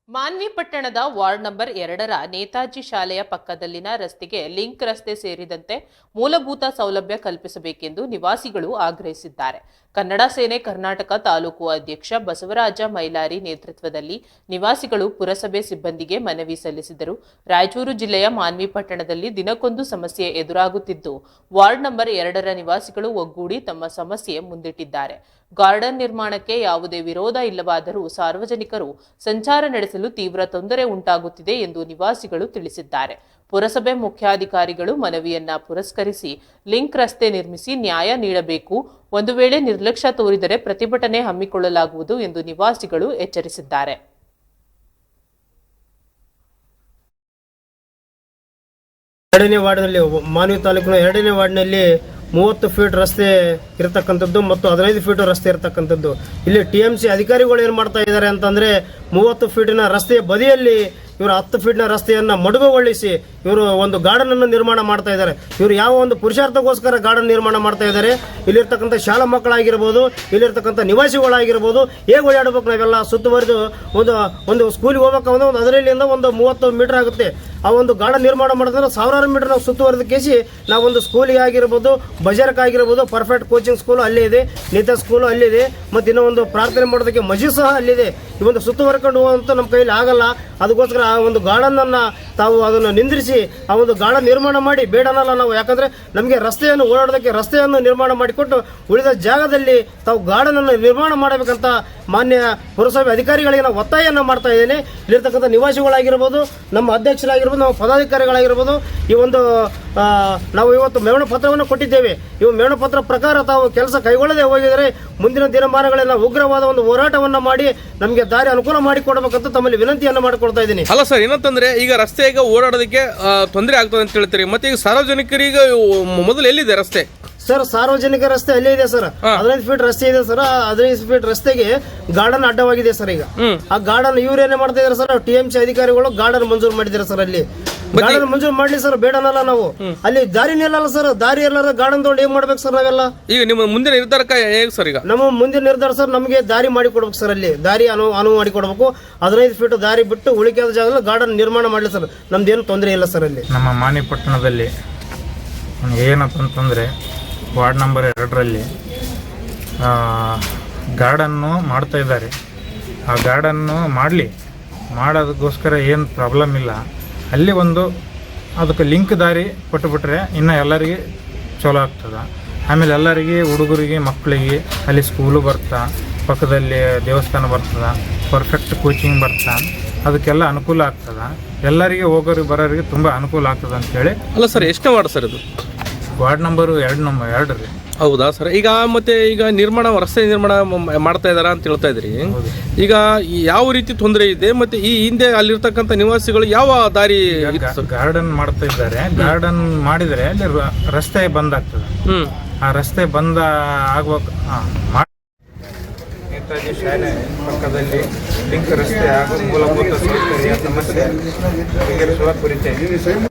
ಮಾನ್ವಿ ಪಟ್ಟಣದ ward number 2ರ Netaji ಶಾಲೆಯ ಪಕ್ಕದಲ್ಲಿನ ರಸ್ತೆಗೆ ಲಿಂಕ್ ರಸ್ತೆ ಸೇರಿದಂತೆ ಮೂಲಭೂತ ಸೌಲಭ್ಯ ಕಲ್ಪಿಸಬೇಕೆಂದು ನಿವಾಸಿಗಳು ಆಗ್ರಹಿಸಿದ್ದಾರೆ. ಕನ್ನಡ ಸೇನೆ ಕರ್ನಾಟಕ ತಾಲೂಕು ಅಧ್ಯಕ್ಷ ಬಸವರಾಜ ಮೈಲಾರಿ ನೇತೃತ್ವದಲ್ಲಿ ನಿವಾಸಿಗಳು ಪುರಸಭೆ ಸಿಬ್ಬಂದಿಗೆ ಮನವಿ ಸಲ್ಲಿಸಿದರು. ರಾಯಚೂರು ಜಿಲ್ಲೆಯ ಮಾನ್ವಿ ಪಟ್ಟಣದಲ್ಲಿ ದಿನಕ್ಕೊಂದು ಸಮಸ್ಯೆ ಎದುರಾಗುತ್ತಿದ್ದು, ವಾರ್ಡ್ ನಂಬರ್ 2ರ ನಿವಾಸಿಗಳು ಒಗ್ಗೂಡಿ ತಮ್ಮ ಸಮಸ್ಯೆ ಮುಂದಿಟ್ಟಿದ್ದಾರೆ. ಗಾರ್ಡನ್ ನಿರ್ಮಾಣಕ್ಕೆ ಯಾವುದೇ ವಿರೋಧ ಇಲ್ಲವಾದರೂ ಸಾರ್ವಜನಿಕರು ಸಂಚಾರ ನಡೆಸಲು ತೀವ್ರ ತೊಂದರೆ ಉಂಟಾಗುತ್ತಿದೆ ಎಂದು ನಿವಾಸಿಗಳು ತಿಳಿಸಿದ್ದಾರೆ. ಪುರಸಭೆ ಮುಖ್ಯಾಧಿಕಾರಿಗಳು ಮನವಿಯನ್ನ ಪುರಸ್ಕರಿಸಿ ಲಿಂಕ್ ರಸ್ತೆ ನಿರ್ಮಿಸಿ ನ್ಯಾಯ ನೀಡಬೇಕು. ಒಂದು ವೇಳೆ ನಿರ್ಲಕ್ಷ್ಯ ತೋರಿದರೆ ಪ್ರತಿಭಟನೆ ಹಮ್ಮಿಕೊಳ್ಳಲಾಗುವುದು ಎಂದು ನಿವಾಸಿಗಳು ಎಚ್ಚರಿಸಿದ್ದಾರೆ. ಎರಡನೇ ವಾರ್ಡ್ನಲ್ಲಿ ಮಾನ್ವಿ ತಾಲೂಕಿನ 2ನೇ ವಾರ್ಡ್ನಲ್ಲಿ 30 ಫೀಟ್ ರಸ್ತೆ ಇರತಕ್ಕಂಥದ್ದು ಮತ್ತು 15 ಫೀಟ್ ರಸ್ತೆ ಇರತಕ್ಕಂಥದ್ದು. ಇಲ್ಲಿ TMC ಅಧಿಕಾರಿಗಳು ಏನು ಮಾಡ್ತಾ ಇದ್ದಾರೆ ಅಂತಂದರೆ 30 ಫೀಟಿನ ರಸ್ತೆಯ ಬದಿಯಲ್ಲಿ ಇವರು 10 ಫೀಟ್ನ ರಸ್ತೆಯನ್ನು ಮಡುಗುಗೊಳಿಸಿ ಇವರು ಒಂದು ಗಾರ್ಡನ್ ಅನ್ನು ನಿರ್ಮಾಣ ಮಾಡ್ತಾ ಇದ್ದಾರೆ. ಇವರು ಯಾವ ಒಂದು ಪುರುಷಾರ್ಥಕ್ಕೋಸ್ಕರ ಗಾರ್ಡನ್ ನಿರ್ಮಾಣ ಮಾಡ್ತಾ ಇದ್ದಾರೆ. ಇಲ್ಲಿರ್ತಕ್ಕಂಥ ಶಾಲಾ ಮಕ್ಕಳಾಗಿರ್ಬೋದು, ಇಲ್ಲಿರ್ತಕ್ಕಂಥ ನಿವಾಸಿಗಳಾಗಿರ್ಬೋದು, ಹೇಗೆ ಓಡಾಡಬೇಕು ನಾವೆಲ್ಲ ಸುತ್ತುವರೆದು ಒಂದು ಸ್ಕೂಲಿಗೆ ಹೋಗ್ಬೇಕಂದ್ರೆ ಒಂದು ಅದರಲ್ಲಿಂದ ಒಂದು 30 ಮೀಟರ್ ಆಗುತ್ತೆ. ಆ ಒಂದು ಗಾರ್ಡನ್ ನಿರ್ಮಾಣ ಮಾಡಿದ್ರೆ 1000 ಮೀಟರ್ ನಾವು ಸುತ್ತುವರೆದು ಕೇಸಿ ನಾವೊಂದು ಸ್ಕೂಲಿಗೆ ಆಗಿರ್ಬೋದು, ಬಜಾರ್ಕಾಗಿರ್ಬೋದು, ಪರ್ಫೆಕ್ಟ್ ಕೋಚಿಂಗ್ ಸ್ಕೂಲು ಅಲ್ಲೇ ಇದೆ, ನೇತಾ ಸ್ಕೂಲು ಅಲ್ಲಿದೆ, ಮತ್ತು ಇನ್ನೂ ಒಂದು ಪ್ರಾರ್ಥನೆ ಮಾಡೋದಕ್ಕೆ ಮಸ್ಜಿದ್ ಸಹ ಅಲ್ಲಿದೆ. ಈ ಒಂದು ಸುತ್ತುವರ್ಕೊಂಡು ಹೋಗುವಂತ ನಮ್ಮ ಕೈಯಲ್ಲಿ ಆಗಲ್ಲ. ಅದಕ್ಕೋಸ್ಕರ ಆ ಒಂದು ಗಾರ್ಡನ್ ತಾವು ಅದನ್ನು ನಿಂದ್ರಿಸಿ ಆ ಒಂದು ಗಾರ್ಡನ್ ನಿರ್ಮಾಣ ಮಾಡಿ ಬೇಡ ಅನ್ನಲ್ಲ ನಾವು. ಯಾಕಂದ್ರೆ ನಮಗೆ ರಸ್ತೆಯನ್ನು ಓಡಾಡೋದಕ್ಕೆ ರಸ್ತೆಯನ್ನು ನಿರ್ಮಾಣ ಮಾಡಿಕೊಟ್ಟು ಉಳಿದ ಜಾಗದಲ್ಲಿ ತಾವು ಗಾರ್ಡನ್ ಅನ್ನು ನಿರ್ಮಾಣ ಮಾಡಬೇಕಂತ ಮಾನ್ಯ ಪುರಸಭೆ ಅಧಿಕಾರಿಗಳಿಗೆ ನಾವು ಒತ್ತಾಯವನ್ನು ಮಾಡ್ತಾ ಇದ್ದೇನೆ. ಇಲ್ಲಿರ್ತಕ್ಕಂಥ ನಿವಾಸಿಗಳಾಗಿರ್ಬೋದು, ನಮ್ಮ ಅಧ್ಯಕ್ಷರಾಗಿರ್ಬೋದು, ನಮ್ಮ ಪದಾಧಿಕಾರಿಗಳಾಗಿರ್ಬೋದು, ಈ ಒಂದು ನಾವು ಇವತ್ತು ಮೆರವಣಿಗೆ ಪತ್ರವನ್ನು ಕೊಟ್ಟಿದ್ದೇವೆ. ಇವು ಮೆರವಣಿಗೆ ಪತ್ರ ಪ್ರಕಾರ ತಾವು ಕೆಲಸ ಕೈಗೊಳ್ಳದೆ ಹೋಗಿದರೆ ಮುಂದಿನ ದಿನಮಾನಗಳಲ್ಲಿ ಉಗ್ರವಾದ ಒಂದು ಹೋರಾಟವನ್ನು ಮಾಡಿ ನಮಗೆ ದಾರಿ ಅನುಕೂಲ ಮಾಡಿಕೊಡಬೇಕಂತ ತಮ್ಮಲ್ಲಿ ವಿನಂತಿಯನ್ನು ಮಾಡಿಕೊಡ್ತಾ ಇದ್ದೀನಿ. ಅಲ್ಲ ಸರ್, ಏನಂತಂದ್ರೆ ಈಗ ರಸ್ತೆ ಈಗ ಓಡಾಡೋದಕ್ಕೆ ತೊಂದರೆ ಆಗ್ತದೆ ಅಂತ ಹೇಳ್ತೀರಿ. ಮತ್ತೆ ಈಗ ಸಾರ್ವಜನಿಕರಿಗೆ ಮೊದಲು ಎಲ್ಲಿದೆ ರಸ್ತೆ? ಸರ್, ಸಾರ್ವಜನಿಕ ರಸ್ತೆ ಅಲ್ಲೇ ಇದೆ ಸರ್. 15 ಫೀಟ್ ರಸ್ತೆ ಇದೆ ಸರ್. 15 ಫೀಟ್ ರಸ್ತೆಗೆ ಗಾರ್ಡನ್ ಅಡ್ಡವಾಗಿದೆ ಸರ್. ಈಗ ಆ ಗಾರ್ಡನ್ ಇವ್ರೇನೇ ಮಾಡ್ತಾ ಇದಾರೆ ಸರ್, TMC ಅಧಿಕಾರಿಗಳು ಗಾರ್ಡನ್ ಮಂಜೂರು ಮಾಡಿದ್ದಾರೆ ಸರ್. ಅಲ್ಲಿ ಗಾರ್ಡನ್ ಮಂಜೂರು ಮಾಡ್ಲಿ ಸರ್, ಬೇಡ ಅನ್ನಲ್ಲ ನಾವು. ಅಲ್ಲಿ ದಾರಿ ನಿಲ್ಲಲ್ಲ ಸರ್. ದಾರಿ ಎಲ್ಲಾರ ಗಾರ್ಡನ್ ತಗೊಂಡು ಏನ್ ಮಾಡ್ಬೇಕು ಸರ್ ನಾವೆಲ್ಲ? ಈಗ ನಿಮ್ಮ ಮುಂದಿನ ನಿರ್ಧಾರಕ್ಕೆ ಹೇಗೆ ಸರ್? ಈಗ ನಮ್ಮ ಮುಂದಿನ ನಿರ್ಧಾರ ಸರ್, ನಮಗೆ ದಾರಿ ಮಾಡಿ ಕೊಡ್ಬೇಕು ಸರ್. ಅಲ್ಲಿ ದಾರಿ ಅನುವು ಮಾಡಿ ಕೊಡ್ಬೇಕು. 15 ಫೀಟ್ ದಾರಿ ಬಿಟ್ಟು ಉಳಿಕೆಯಾದ ಜಾಗದಲ್ಲಿ ಗಾರ್ಡನ್ ನಿರ್ಮಾಣ ಮಾಡ್ಲಿ ಸರ್. ನಮ್ದೇನು ತೊಂದರೆ ಇಲ್ಲ ಸರ್. ಅಲ್ಲಿ ನಮ್ಮ ಮಾನ್ವಿ ಪಟ್ಟಣದಲ್ಲಿ ಏನಂತಂದ್ರೆ ವಾರ್ಡ್ ನಂಬರ್ 2ರಲ್ಲಿ ಗಾರ್ಡನ್ನು ಮಾಡ್ತಾ ಇದ್ದಾರೆ. ಆ ಗಾರ್ಡನ್ನು ಮಾಡೋದಕ್ಕೋಸ್ಕರ ಏನು ಪ್ರಾಬ್ಲಮ್ ಇಲ್ಲ. ಅಲ್ಲಿ ಅದಕ್ಕೆ ಲಿಂಕ್ ದಾರಿ ಕೊಟ್ಟುಬಿಟ್ರೆ ಇನ್ನು ಎಲ್ಲರಿಗೆ ಚಲೋ ಆಗ್ತದೆ. ಆಮೇಲೆ ಎಲ್ಲರಿಗೆ, ಹುಡುಗರಿಗೆ, ಮಕ್ಕಳಿಗೆ ಅಲ್ಲಿ ಸ್ಕೂಲು ಬರ್ತಾ, ಪಕ್ಕದಲ್ಲಿ ದೇವಸ್ಥಾನ ಬರ್ತದೆ, ಪರ್ಫೆಕ್ಟ್ ಕೋಚಿಂಗ್ ಬರ್ತಾ, ಅದಕ್ಕೆಲ್ಲ ಅನುಕೂಲ ಆಗ್ತದೆ. ಎಲ್ಲರಿಗೆ ಹೋಗೋರಿಗೆ ಬರೋರಿಗೆ ತುಂಬ ಅನುಕೂಲ ಆಗ್ತದೆ ಅಂತೇಳಿ. ಅಲ್ಲ ಸರ್, ಎಷ್ಟು ವಾರ್ಡ್ ಸರ್ ಇದು? ವಾರ್ಡ್ ನಂಬರು 2 ರೀ. ಹೌದಾ ಸರ್? ಈಗ ಮತ್ತೆ ಈಗ ರಸ್ತೆ ನಿರ್ಮಾಣ ಮಾಡ್ತಾ ಇದಾರ ಅಂತ ಹೇಳ್ತಾ ಇದ್ರಿ. ಈಗ ಯಾವ ರೀತಿ ತೊಂದರೆ ಇದೆ? ಮತ್ತೆ ಈ ಹಿಂದೆ ಅಲ್ಲಿರ್ತಕ್ಕಂಥ ನಿವಾಸಿಗಳು ಯಾವ ದಾರಿ? ಗಾರ್ಡನ್ ಮಾಡ್ತಾ ಇದ್ದಾರೆ. ಗಾರ್ಡನ್ ಮಾಡಿದರೆ ಅಲ್ಲಿ ರಸ್ತೆ ಬಂದ್ ಆಗ್ತದೆ. ಆ ರಸ್ತೆ ಬಂದ ಆಗ್ಬೇಕು. ನೇತಾಜಿ ಶಾಲೆ ಪಕ್ಕದಲ್ಲಿ ಲಿಂಕ್ ರಸ್ತೆ ಹಾಗೂ ಮೂಲಭೂತ ಸೌಕರ್ಯ ಸಮಸ್ಯೆ ಬಗೆಹರಿಸುವ ಕುರಿತು